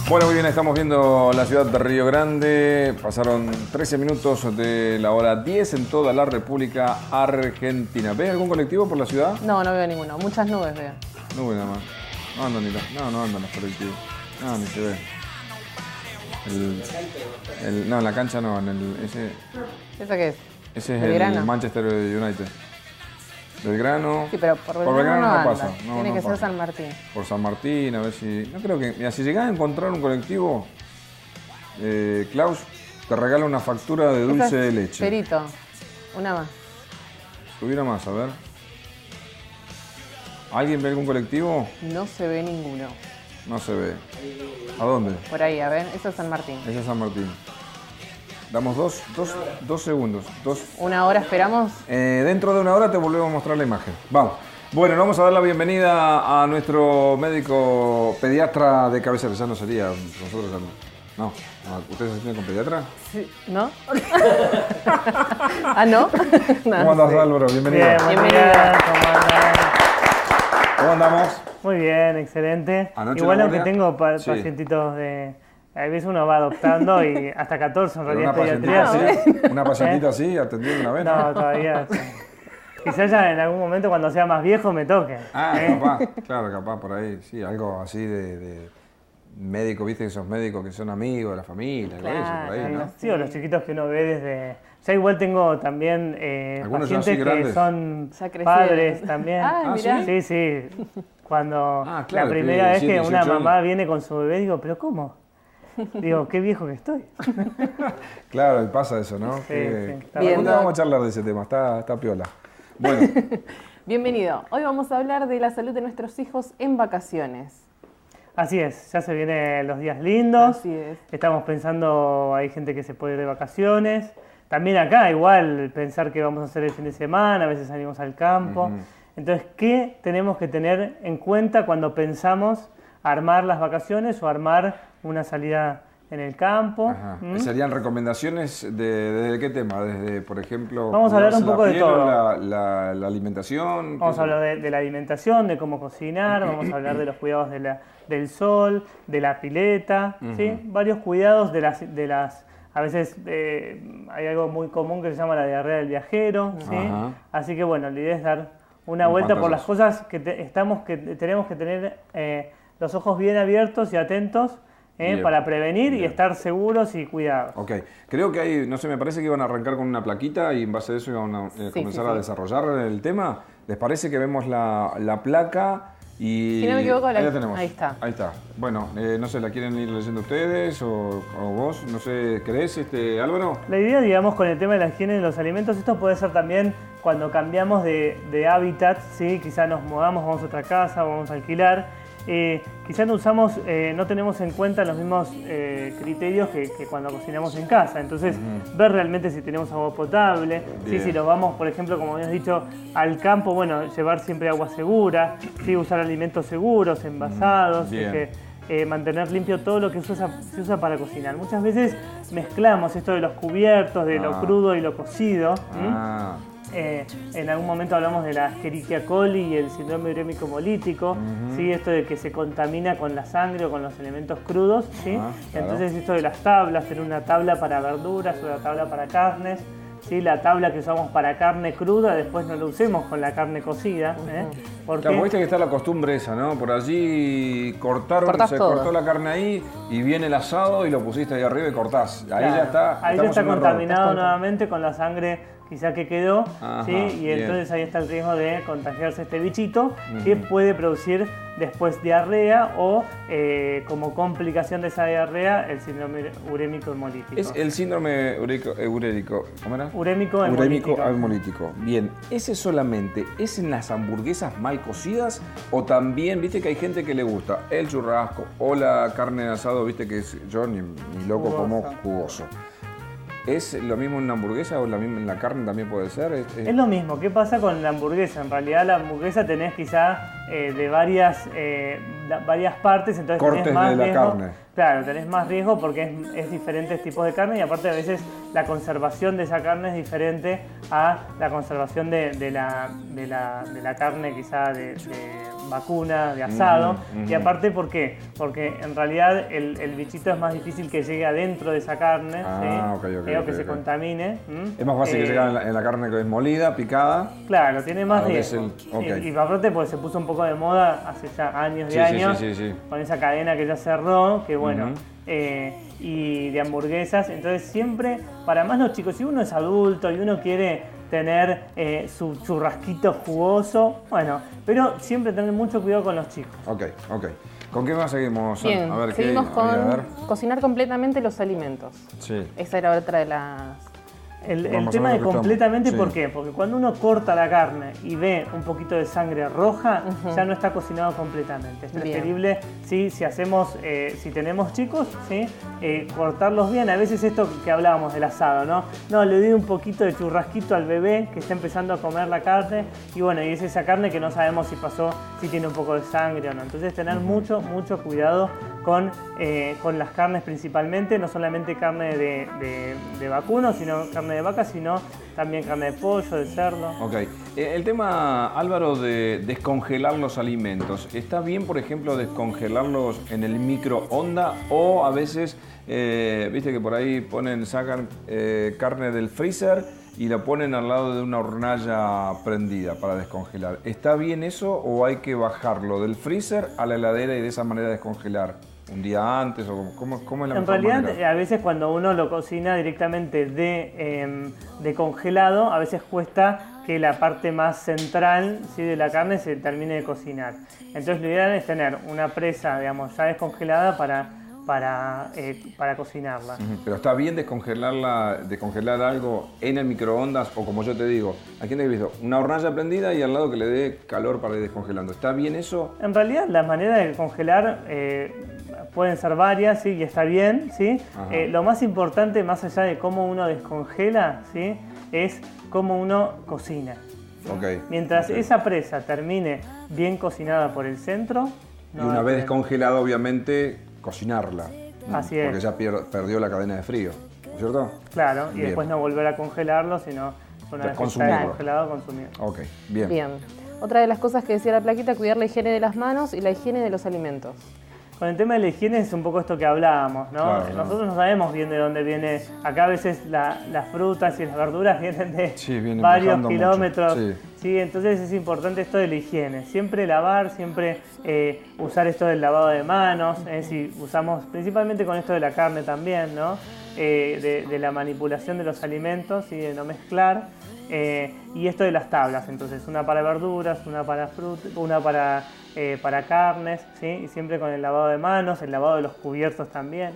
Bueno, muy bien, estamos viendo la ciudad de Río Grande. Pasaron 13 minutos de la hora 10 en toda la República Argentina. ¿Ves algún colectivo por la ciudad? No, no veo ninguno. Muchas nubes veo. Nubes nada más. No andan no andan los colectivos. No, ni se ve. No, en la cancha no, ¿Eso qué es? Ese es Belgrano. el Manchester United. Belgrano. Sí, pero por Belgrano no no anda. pasa. No, Tiene no que pasa. ser San Martín. Por San Martín, a ver si... No creo que... Mira, si llegás a encontrar un colectivo, Klaus te regala una factura de dulce Esa de es leche. Perito. Una más. Tuviera más, a ver. ¿Alguien ve algún colectivo? No se ve ninguno. No se ve. ¿A dónde? Por ahí, a ver. Eso es San Martín. Ese es San Martín. Damos dos segundos. Una hora esperamos. Dentro de una hora te volvemos a mostrar la imagen. Vamos. Bueno, vamos a dar la bienvenida a nuestro médico pediatra de cabecera. Ya no sería nosotros. No. ¿Ustedes se atienden con pediatra? Sí. ¿No? ¿Ah, no? ¿Cómo andas, Álvaro? Bienvenido. Bien, buen día, ¿cómo andan? ¿Cómo andamos? Muy bien, excelente. Anoche Igual la aunque guardia. tengo Sí. pacientitos de... A veces uno va adoptando y hasta 14 en Pero realidad una en pacientita pediatría. así, una pacientita así, atendiendo una vez. No, todavía. Quizás ya en algún momento cuando sea más viejo me toque. Capaz, claro, capaz por ahí, sí, algo así de médico, viste, esos médicos que son amigos de la familia, algo de eso, por ahí, ¿no? Sí, o los chiquitos que uno ve desde... Ya igual tengo también Algunos ya pacientes así que grandes. son Ya crecieron. padres también. Ah, mirá. Sí, sí. Cuando claro, la primera vez que 17, una 18 mamá años. viene con su bebé, digo, ¿pero cómo? Digo, qué viejo que estoy. Claro, y pasa eso, ¿no? Sí, Que- sí, está Bien. Algún día vamos a charlar de ese tema, está piola. Bueno, Bienvenido. Hoy vamos a hablar de la salud de nuestros hijos en vacaciones. Así es, ya se vienen los días lindos. Así es. Estamos pensando, hay gente que se puede ir de vacaciones. También acá, igual, pensar qué vamos a hacer el fin de semana, a veces salimos al campo. Entonces, ¿qué tenemos que tener en cuenta cuando pensamos armar las vacaciones o armar una salida en el campo? ajá. ¿Serían recomendaciones desde qué tema? Desde, por ejemplo, Vamos a hablar un cuidarse la poco de piel o todo. la alimentación. Vamos a hablar de la alimentación, de cómo cocinar, vamos a hablar de los cuidados del sol, de la pileta, ¿sí? Varios cuidados de las a veces hay algo muy común que se llama la diarrea del viajero, ¿sí? Ajá. Así que bueno, la idea es dar una Un vuelta por las pantallazo. cosas que tenemos que tener los ojos bien abiertos y atentos Bien, para prevenir y bien. estar seguros y cuidados. Ok, creo que hay, no sé, me parece que iban a arrancar con una plaquita y en base a eso iban a comenzar a desarrollar el tema. ¿Les parece que vemos la placa? Y Si no me equivoco, ahí la tenemos. ahí está. Ahí está. Bueno, no sé, ¿la quieren ir leyendo ustedes o vos? No sé, ¿querés, Álvaro? La idea, digamos, con el tema de la higiene de los alimentos, esto puede ser también cuando cambiamos de hábitat, ¿sí? Quizá nos mudamos, vamos a otra casa, vamos a alquilar. Quizá no tenemos en cuenta los mismos criterios que cuando cocinamos en casa. Entonces, ver realmente si tenemos agua potable, ¿sí? Bien. Si nos vamos, por ejemplo, como habías dicho, al campo, bueno, llevar siempre agua segura, ¿sí? Usar alimentos seguros, envasados, Bien. mantener limpio todo lo que se usa para cocinar. Muchas veces mezclamos esto de los cubiertos, de lo crudo y lo cocido. Ah, En algún momento hablamos de la Escherichia coli y el síndrome urémico hemolítico, ¿sí? Esto de que se contamina con la sangre o con los elementos crudos, ¿sí? Claro. Entonces esto de las tablas, tener una tabla para verduras, una tabla para carnes, ¿sí? La tabla que usamos para carne cruda, después no la usemos con la carne cocida, porque claro, viste que está la costumbre esa, ¿no? Por allí Cortás se todo. cortó la carne ahí y viene el asado y lo pusiste ahí arriba y cortás. Ahí claro, ya está. ahí ya estamos está en un error. contaminado nuevamente con la sangre quizá que quedó, Ajá, ¿sí? Y bien. entonces ahí está el riesgo de contagiarse este bichito que puede producir después diarrea o como complicación de esa diarrea el síndrome urémico hemolítico. Es el síndrome urémico, ¿cómo era? Urémico hemolítico. hemolítico. Bien, ¿ese solamente es en las hamburguesas mal cocidas o también, viste que hay gente que le gusta el churrasco o la carne de asado, viste que yo ni loco Jugosa. como jugoso? ¿Es lo mismo en una hamburguesa o en la carne también puede ser? Es lo mismo, ¿qué pasa con la hamburguesa? En realidad la hamburguesa tenés quizá de varias partes, entonces Cortes tenés más de la riesgo. carne. Claro, tenés más riesgo porque es diferentes tipos de carne y aparte a veces la conservación de esa carne es diferente a la conservación de la carne quizá vacuna, de asado. Y aparte, ¿por qué? Porque en realidad el bichito es más difícil que llegue adentro de esa carne, que se contamine. Es más fácil que llegue en la carne que es molida, picada. Claro, tiene más riesgo. Y aparte, pues se puso un poco de moda hace ya años y años, con esa cadena que ya cerró, que bueno. Y de hamburguesas, entonces siempre, para más los chicos, si uno es adulto y uno quiere tener su churrasquito jugoso, bueno, pero siempre tener mucho cuidado con los chicos. Ok. ¿Con qué más seguimos? Bien, a ver, seguimos ¿qué? con A ver. cocinar completamente los alimentos. Sí. Esa era otra de las... El tema de completamente, ¿por qué? Porque cuando uno corta la carne y ve un poquito de sangre roja, ya no está cocinado completamente. Es preferible, ¿sí? Si tenemos chicos, ¿sí? Cortarlos bien. A veces esto que hablábamos del asado, ¿no? No, le doy un poquito de churrasquito al bebé que está empezando a comer la carne y bueno, y es esa carne que no sabemos si tiene un poco de sangre o no. Entonces tener mucho cuidado con las carnes principalmente, no solamente carne de vacuno, sino carne de vaca, sino también carne de pollo, de cerdo. Ok. El tema, Álvaro, de descongelar los alimentos. ¿Está bien, por ejemplo, descongelarlos en el microondas o a veces, viste que por ahí sacan carne del freezer y la ponen al lado de una hornalla prendida para descongelar? ¿Está bien eso o hay que bajarlo del freezer a la heladera y de esa manera descongelar? ¿Un día antes o cómo es la mejor realidad, manera? A veces cuando uno lo cocina directamente de congelado, a veces cuesta que la parte más central, ¿sí?, de la carne se termine de cocinar. Entonces lo ideal es tener una presa, digamos, ya descongelada para cocinarla. Pero está bien descongelar algo en el microondas o, como yo te digo, aquí he visto una hornalla prendida y al lado que le dé calor para ir descongelando. ¿Está bien eso? En realidad las maneras de congelar pueden ser varias, ¿sí? Y está bien, ¿sí? Lo más importante, más allá de cómo uno descongela, ¿sí?, es cómo uno cocina. Mientras esa presa termine bien cocinada por el centro... Y una vez descongelada, obviamente, cocinarla. Así es. Porque ya perdió la cadena de frío, ¿no es cierto? Claro, y después no volver a congelarlo, sino una vez que está congelado, consumir. Ok, bien. Bien. Otra de las cosas que decía la plaquita, cuidar la higiene de las manos y la higiene de los alimentos. Con el tema de la higiene es un poco esto que hablábamos, ¿no? Claro, nosotros no sabemos bien de dónde viene. Acá a veces las frutas y las verduras vienen de vienen varios kilómetros. Sí. Entonces es importante esto de la higiene. Siempre lavar, siempre usar esto del lavado de manos. Si usamos, principalmente con esto de la carne también, ¿no? De la manipulación de los alimentos y de no mezclar. Y esto de las tablas, entonces una para verduras, una para frutas, una para carnes, ¿sí? Y siempre con el lavado de manos, el lavado de los cubiertos también.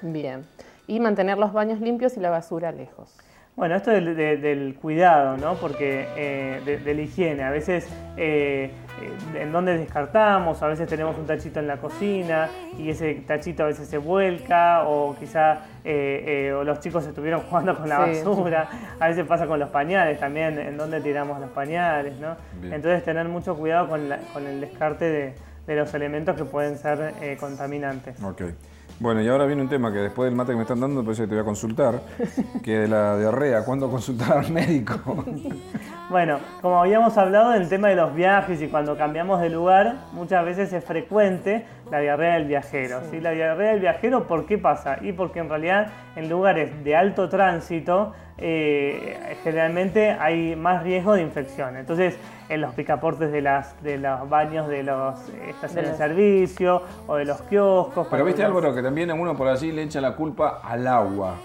Bien. Y mantener los baños limpios y la basura lejos. Bueno, esto del cuidado, ¿no? Porque de la higiene, a veces en donde descartamos, a veces tenemos un tachito en la cocina y ese tachito a veces se vuelca o quizá o los chicos estuvieron jugando con la basura, a veces pasa con los pañales también, en donde tiramos los pañales, ¿no? Bien. Entonces tener mucho cuidado con el descarte de los elementos que pueden ser contaminantes. Okay. Bueno, y ahora viene un tema que después del mate que me están dando, por eso te voy a consultar, que de la diarrea, ¿cuándo consultar al médico? Bueno, como habíamos hablado del tema de los viajes y cuando cambiamos de lugar, muchas veces es frecuente la diarrea del viajero. ¿Sí? La diarrea del viajero, ¿por qué pasa? Y porque en realidad en lugares de alto tránsito generalmente hay más riesgo de infección. Entonces, en los picaportes de los baños de las estaciones de servicio o de los kioscos. Pero viste, Álvaro, que también a uno por allí le echa la culpa al agua.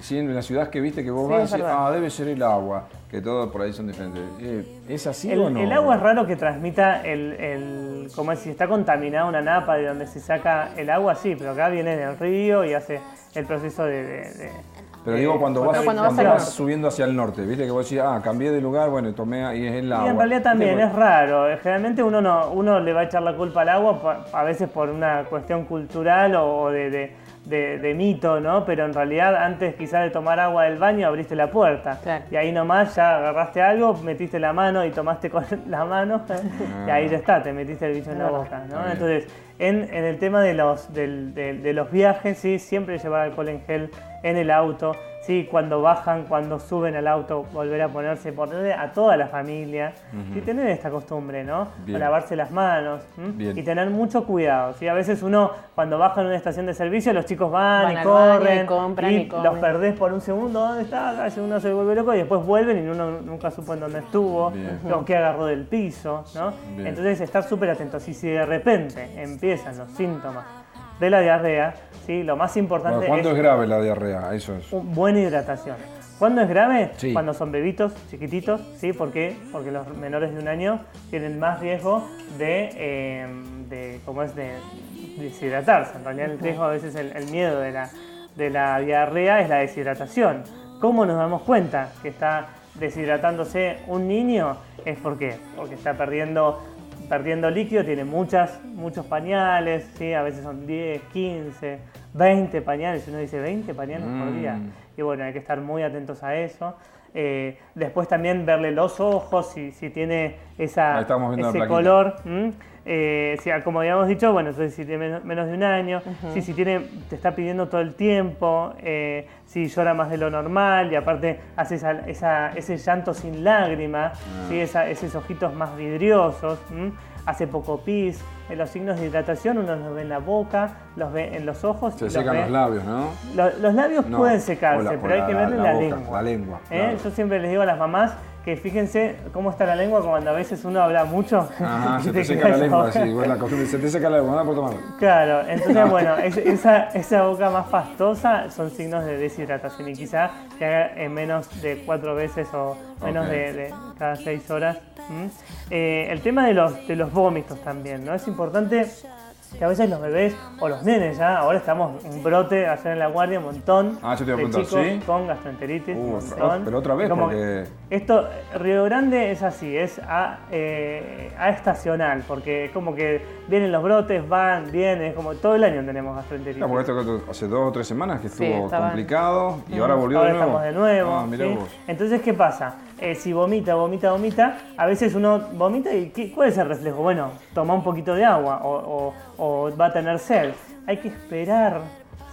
¿Sí? En la ciudad que viste que vos vas y decís, debe ser el agua, que todos por ahí son diferentes. ¿Es así o no? El agua es raro que transmita como si está contaminada una napa de donde se saca el agua, sí, pero acá viene del río y hace el proceso Pero digo, cuando vas subiendo hacia el norte, viste que vos decís, cambié de lugar, bueno, tomé y es el agua. Y en realidad también es raro. Generalmente uno le va a echar la culpa al agua, a veces por una cuestión cultural o de mito, ¿no? Pero en realidad antes quizás de tomar agua del baño abriste la puerta. Claro. Y ahí nomás ya agarraste algo, metiste la mano y tomaste con la mano y ahí ya está, te metiste el bicho en la boca, ¿no? Entonces, en el tema de los viajes, ¿sí? Siempre llevar alcohol en gel en el auto, ¿sí? Cuando bajan, cuando suben al auto, volver a ponerle a toda la familia y tener esta costumbre, ¿no? Bien. Lavarse las manos Bien. y tener mucho cuidado, ¿sí? A veces uno, cuando baja en una estación de servicio, los chicos van y al baño corren y compran y comen. los perdés por un segundo, ¿dónde está? A veces uno se vuelve loco y después vuelven y uno nunca supo en dónde estuvo, Bien. o qué agarró del piso, ¿no? Bien. Entonces estar súper atentos. Y si de repente empiezan los síntomas de la diarrea, ¿sí? Lo más importante Bueno, ¿cuándo es es grave la diarrea? Eso es. buena hidratación. ¿Cuándo es grave? Sí. Cuando son bebitos, chiquititos, ¿sí? ¿Por qué? Porque los menores de 1 año tienen más riesgo de deshidratarse. En realidad el riesgo, a veces el miedo de la diarrea es la deshidratación. ¿Cómo nos damos cuenta que está deshidratándose un niño? Es porque está perdiendo líquido, tiene muchos pañales, ¿sí? A veces son 10, 15, 20 pañales, uno dice 20 pañales por día. Y bueno, hay que estar muy atentos a eso. Después también verle los ojos, si tiene Ahí estamos viendo la ese plaquita. color. Como habíamos dicho, bueno, entonces si tiene menos de 1 año, si te está pidiendo todo el tiempo, si llora más de lo normal y aparte hace ese llanto sin lágrima, ¿sí? Esos ojitos más vidriosos, hace poco pis. Los signos de hidratación uno los ve en la boca, los ve en los ojos. Se secan los labios, ¿no? Los labios No, pueden secarse, o la- pero o hay que la- verle la la boca, lengua. la lengua, claro. Yo siempre les digo a las mamás que fíjense cómo está la lengua cuando a veces uno habla mucho. Ajá, se Viste te que seca la esa lengua, boca- sí, igual la costumbre, se te seca la lengua, no puedo tomar. Claro, entonces bueno, esa boca más pastosa son signos de deshidratación y quizá que haga en menos de 4 veces o menos Ok. de cada 6 horas. El tema de los vómitos también, ¿no? Es importante que a veces los bebés o los nenes ya, ahora estamos un brote ayer en la guardia, un montón Ah, yo te iba a de preguntar, chicos ¿sí? con gastroenteritis, un Otra- montón. pero otra vez, Como porque- esto, Río Grande es así, es estacional, porque es como que vienen los brotes, van, vienen, es como todo el año tenemos gastroenteritis. No, porque esto hace 2 o 3 semanas que Sí, estuvo estaban- complicado y ahora volvió Ahora de nuevo. estamos de nuevo. Ah, mirá ¿sí? vos. Entonces, ¿qué pasa? Si vomita, a veces uno vomita y ¿cuál es el reflejo? Bueno, toma un poquito de agua o va a tener sed. Hay que esperar,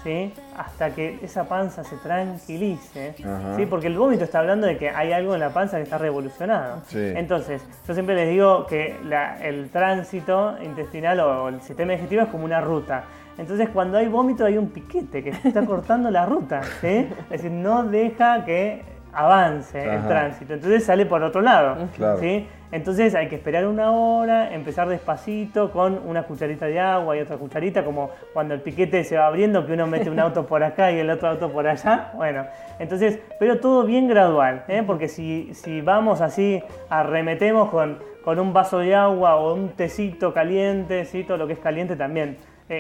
¿sí? Hasta que esa panza se tranquilice, Ajá. ¿sí? Porque el vómito está hablando de que hay algo en la panza que está revolucionado. Sí. Entonces, yo siempre les digo que el tránsito intestinal o el sistema digestivo es como una ruta. Entonces, cuando hay vómito hay un piquete que está cortando la ruta, ¿sí? Es decir, no deja que avance el Ajá. tránsito. Entonces sale por otro lado, Claro. ¿sí? Entonces hay que esperar 1 hora, empezar despacito con una cucharita de agua y otra cucharita, como cuando el piquete se va abriendo, que uno mete un auto por acá y el otro auto por allá. Bueno, entonces, pero todo bien gradual, ¿eh? Porque si vamos así, arremetemos con un vaso de agua o un tecito caliente, ¿sí? Todo lo que es caliente también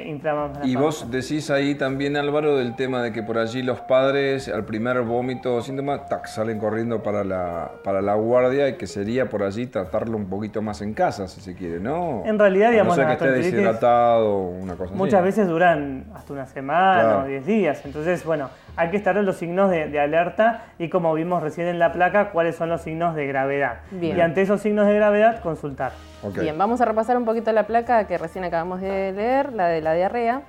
inflamamos la Y panza. vos decís ahí también, Álvaro, del tema de que por allí los padres al primer vómito o síntoma, tac, salen corriendo para la guardia y que sería por allí tratarlo un poquito más en casa, si se quiere, ¿no? En realidad, digamos, a no ser la que esté gastroenteritis deshidratado, una cosa así. muchas veces duran hasta 1 semana Claro. o 10 días. Entonces, bueno, hay que estar en los signos de alerta y como vimos recién en la placa, cuáles son los signos de gravedad. Bien. Y ante esos signos de gravedad, consultar. Ok. Bien, vamos a repasar un poquito la placa que recién acabamos de leer, la de la diarrea.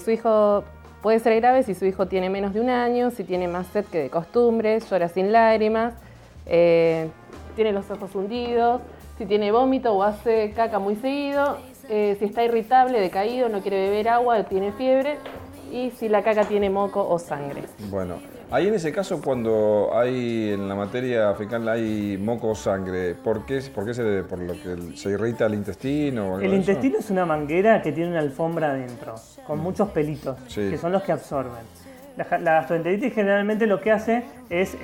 Su hijo puede ser grave si su hijo tiene menos de 1 año, si tiene más sed que de costumbre, llora sin lágrimas, tiene los ojos hundidos, si tiene vómito o hace caca muy seguido, si está irritable, decaído, no quiere beber agua, tiene fiebre y si la caca tiene moco o sangre. Bueno, ahí en ese caso cuando hay en la materia fecal hay moco o sangre, ¿por qué se debe? ¿Por lo que se irrita el intestino o algo El de eso? intestino es una manguera que tiene una alfombra adentro, con muchos pelitos, Sí. que son los que absorben. La gastroenteritis generalmente lo que hace es,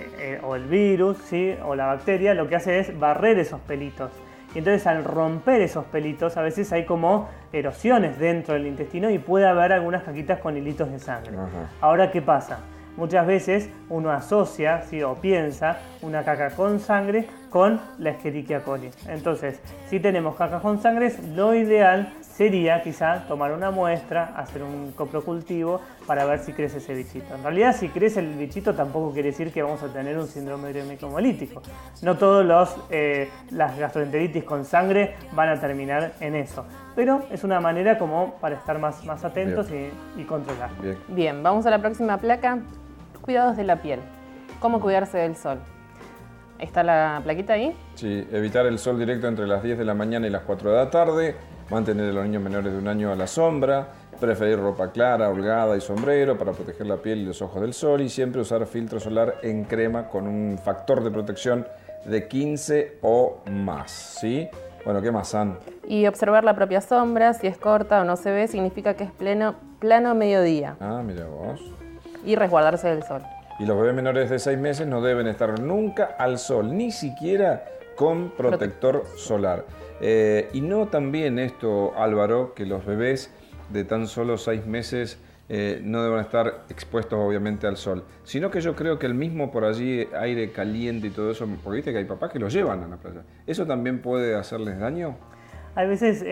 o el virus, ¿sí? O la bacteria, lo que hace es barrer esos pelitos. Y entonces al romper esos pelitos, a veces hay como erosiones dentro del intestino y puede haber algunas caquitas con hilitos de sangre. Ajá. Ahora, ¿qué pasa? Muchas veces uno asocia, ¿sí? O piensa una caca con sangre con la Escherichia coli. Entonces, si tenemos caca con sangre, lo ideal sería quizá tomar una muestra, hacer un coprocultivo para ver si crece ese bichito. En realidad, si crece el bichito tampoco quiere decir que vamos a tener un síndrome urémico hemolítico. No todos las gastroenteritis con sangre van a terminar en eso. Pero es una manera como para estar más atentos y controlar. Bien. Bien, vamos a la próxima placa. cuidados de la piel. ¿Cómo cuidarse del sol? ¿Está la plaquita ahí? Sí, evitar el sol directo entre las 10 de la mañana y las 4 de la tarde, mantener a los niños menores de 1 año a la sombra, preferir ropa clara, holgada y sombrero para proteger la piel y los ojos del sol y siempre usar filtro solar en crema con un factor de protección de 15 o más, ¿sí? Bueno, ¿qué más, San? Y observar la propia sombra, si es corta o no se ve, significa que es plano mediodía. Ah, mira vos. Y resguardarse del sol. Y los bebés menores de 6 meses no deben estar nunca al sol, ni siquiera con protector solar. Y no también esto, Álvaro, que los bebés de tan solo 6 meses no deben estar expuestos obviamente al sol, sino que yo creo que el mismo por allí aire caliente y todo eso, porque viste que hay papás que los llevan a la playa, ¿eso también puede hacerles daño? Hay veces,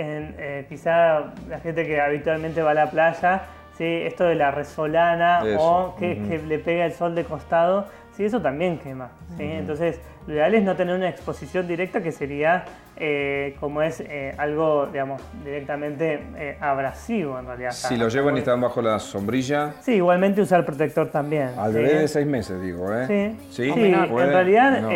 quizá la gente que habitualmente va a la playa, ¿sí? Esto de la resolana Eso. o que le pega el sol de costado, sí, eso también quema, ¿sí? Entonces, lo ideal es no tener una exposición directa que sería como es algo, digamos, directamente abrasivo en realidad. Si lo llevan y están bajo la sombrilla. Sí, igualmente usar protector también. Al ¿sí? bebé de 6 meses, digo, ¿eh? Sí, ¿Sí? sí, ¿Puede? en realidad No.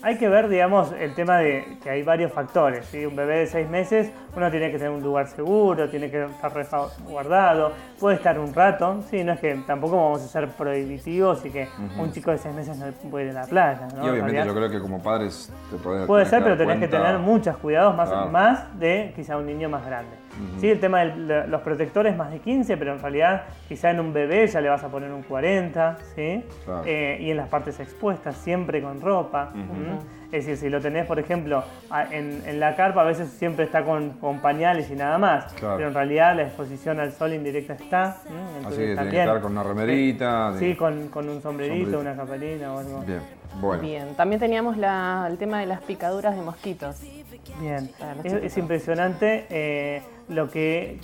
hay que ver, digamos, el tema de que hay varios factores, ¿sí? Un bebé de 6 meses, uno tiene que tener un lugar seguro, tiene que estar resguardado, puede estar un rato, ¿sí? No es que tampoco vamos a ser prohibitivos y que un chico de 6 meses no puede ir a la playa, ¿no? Y obviamente realidad, yo creo que como padres te podés puede ser, pero dar tenés que cuenta. tener muchos cuidados, Claro. más de quizá un niño más grande. Sí, el tema de los protectores más de 15, pero en realidad quizá en un bebé ya le vas a poner un 40, ¿sí? Claro. Y en las partes expuestas, siempre con ropa. Es decir, si lo tenés, por ejemplo, en la carpa, a veces siempre está con pañales y nada más, Claro. pero en realidad la exposición al sol indirecta está. Así que tiene que estar con una remerita. Sí, con un sombrerito, Sombrerito. una capelina o algo. Bien, bueno. Bien, también teníamos el tema de las picaduras de mosquitos. Bien, Para los es chiquitos. impresionante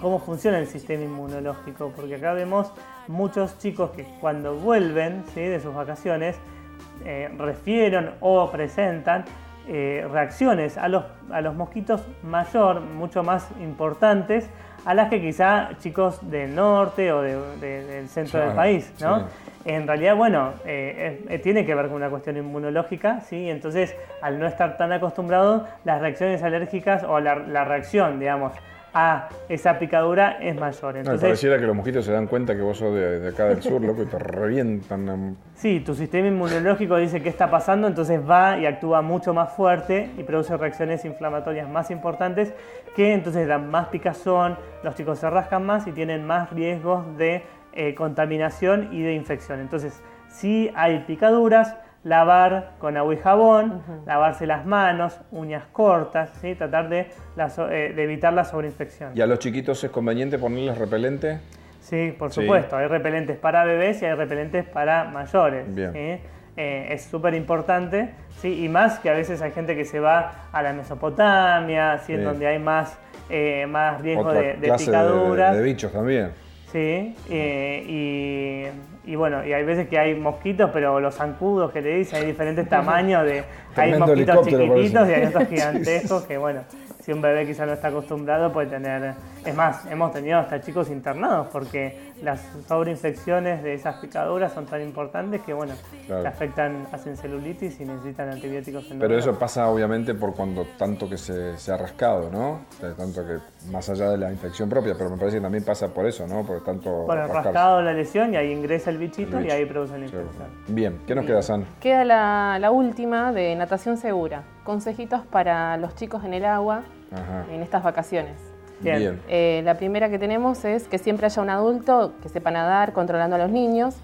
cómo funciona el sistema inmunológico, porque acá vemos muchos chicos que cuando vuelven, ¿sí? de sus vacaciones refieren o presentan reacciones a los mosquitos mucho más importantes a las que quizá chicos del norte o del centro Claro, del país, ¿no? sí. En realidad, bueno, tiene que ver con una cuestión inmunológica, ¿sí? Entonces, al no estar tan acostumbrado, las reacciones alérgicas o la reacción, digamos, a esa picadura es mayor. No, Entonces, pareciera que los mosquitos se dan cuenta que vos sos de acá del sur, loco, y te revientan. sí, tu sistema inmunológico dice qué está pasando, entonces va y actúa mucho más fuerte y produce reacciones inflamatorias más importantes que entonces dan más picazón, los chicos se rascan más y tienen más riesgos de contaminación y de infección. Entonces, si hay picaduras, lavar con agua y jabón, lavarse las manos, uñas cortas, ¿sí? Tratar de evitar la sobreinfección. ¿Y a los chiquitos es conveniente ponerles repelente? Sí, por Sí. supuesto. Hay repelentes para bebés y hay repelentes para mayores. Bien. ¿sí? Es súper importante, ¿sí? Y más que a veces hay gente que se va a la Mesopotamia, ¿sí? En Sí. donde hay más riesgo Otra de clase picaduras. de bichos también. Sí, y bueno, y hay veces que hay mosquitos, pero los zancudos que le dicen, hay diferentes tamaños hay Tremendo mosquitos helicóptero chiquititos y parece. hay otros gigantescos que bueno, si un bebé quizá no está acostumbrado puede tener, es más, hemos tenido hasta chicos internados porque las sobreinfecciones de esas picaduras son tan importantes que bueno, Claro. le afectan, hacen celulitis y necesitan antibióticos Pero endovenosos. eso pasa obviamente por cuando tanto que se ha rascado, ¿no? O sea, tanto que más allá de la infección propia, pero me parece que también pasa por eso, ¿no? Por tanto Por el rascarse. rascado, la lesión y ahí ingresa el bichito El y bicho. ahí produce la Sí. infección. Bien, ¿qué nos queda, San? Queda la última de natación segura. Consejitos para los chicos en el agua Ajá. en estas vacaciones. Bien. La primera que tenemos es que siempre haya un adulto que sepa nadar controlando a los niños,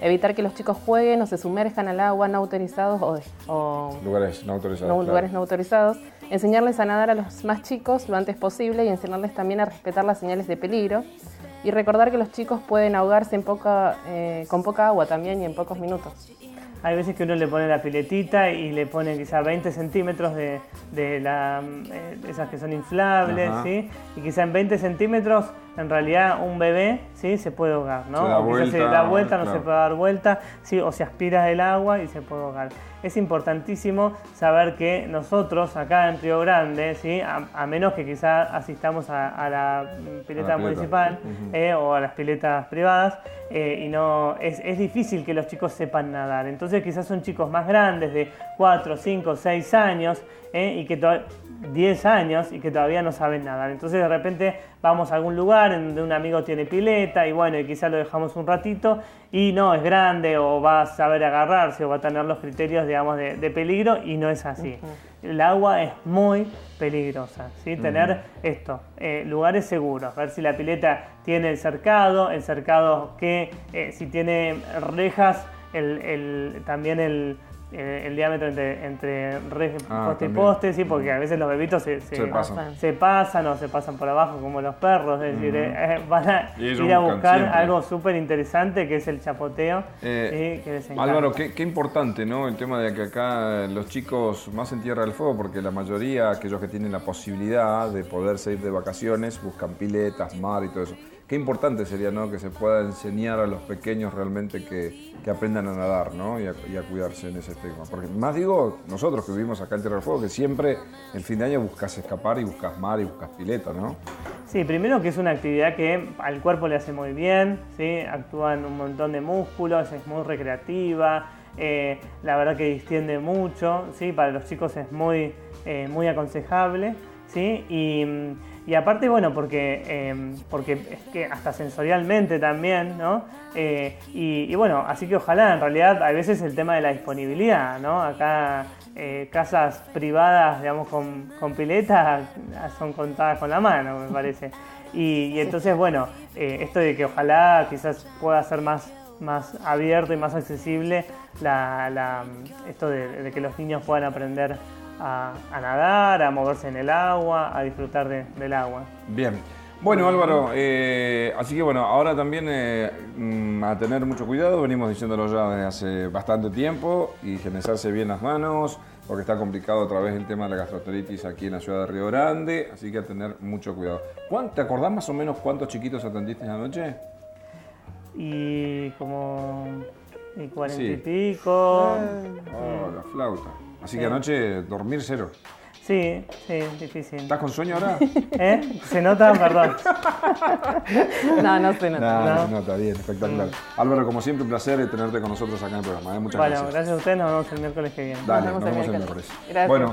evitar que los chicos jueguen o se sumerjan al agua no autorizados o Lugares no autorizados. no, claro. lugares no autorizados, enseñarles a nadar a los más chicos lo antes posible y enseñarles también a respetar las señales de peligro y recordar que los chicos pueden ahogarse con poca agua también y en pocos minutos. Hay veces que uno le pone la piletita y le pone quizá 20 centímetros de esas que son inflables, Ajá. ¿sí? Y quizá en 20 centímetros, en realidad un bebé, ¿sí? Se puede ahogar, ¿no? Se da O quizás vuelta, se da vuelta, no claro. se puede dar vuelta, ¿sí? O se aspira el agua y se puede ahogar. Es importantísimo saber que nosotros acá en Río Grande, ¿sí? A menos que quizá asistamos a la pileta municipal o a las piletas privadas, y no es difícil que los chicos sepan nadar. Entonces quizás son chicos más grandes, de 4, 5, 6 años, y que 10 años y que todavía no saben nadar. Entonces de repente vamos a algún lugar en donde un amigo tiene pileta y bueno, y quizás lo dejamos un ratito y no, es grande o va a saber agarrarse o va a tener los criterios, digamos, de peligro, y no es así. El agua es muy peligrosa, ¿sí? Tener esto, lugares seguros, ver si la pileta tiene el cercado que si tiene rejas, también el diámetro entre poste y poste, ¿sí? Porque a veces los bebitos se pasan o se pasan por abajo como los perros, es decir, van a ir a buscar siempre algo súper interesante que es el chapoteo. Que les encanta. Álvaro, qué importante, ¿no? El tema de que acá los chicos más en Tierra del Fuego, porque la mayoría, aquellos que tienen la posibilidad de poderse ir de vacaciones, buscan piletas, mar y todo eso. Qué importante sería, ¿no? Que se pueda enseñar a los pequeños realmente que aprendan a nadar, ¿no? Y a cuidarse en ese tema. Porque más digo, nosotros que vivimos acá en Tierra del Fuego, que siempre el fin de año buscas escapar y buscas mar y buscas pileta, ¿no? Sí, primero que es una actividad que al cuerpo le hace muy bien, ¿sí? Actúan un montón de músculos, es muy recreativa, la verdad que distiende mucho, ¿sí? Para los chicos es muy aconsejable, ¿sí? Y aparte, bueno, porque es que hasta sensorialmente también, ¿no? Y bueno, así que ojalá, en realidad, a veces el tema de la disponibilidad, ¿no? Acá casas privadas, digamos, con pileta son contadas con la mano, me parece. Y entonces, bueno, esto de que ojalá quizás pueda ser más abierto y más accesible esto de que los niños puedan aprender a nadar, a moverse en el agua, a disfrutar del agua. Bien. Bueno, Álvaro, así que bueno, ahora también a tener mucho cuidado, venimos diciéndolo ya desde hace bastante tiempo, y higienizarse bien las manos, porque está complicado otra vez el tema de la gastroenteritis aquí en la ciudad de Río Grande, así que a tener mucho cuidado. ¿Te acordás más o menos cuántos chiquitos atendiste anoche? Y como 40 Sí. y pico. Oh, la flauta. Así que anoche dormir cero. Sí, difícil. ¿Estás con sueño ahora? ¿Se nota? Perdón. No se nota. No se nota, bien, espectacular. Álvaro, como siempre, un placer tenerte con nosotros acá en el programa. Muchas gracias. Gracias a ustedes, nos vemos el miércoles que viene. Dale, nos vemos el miércoles. Gracias. Bueno.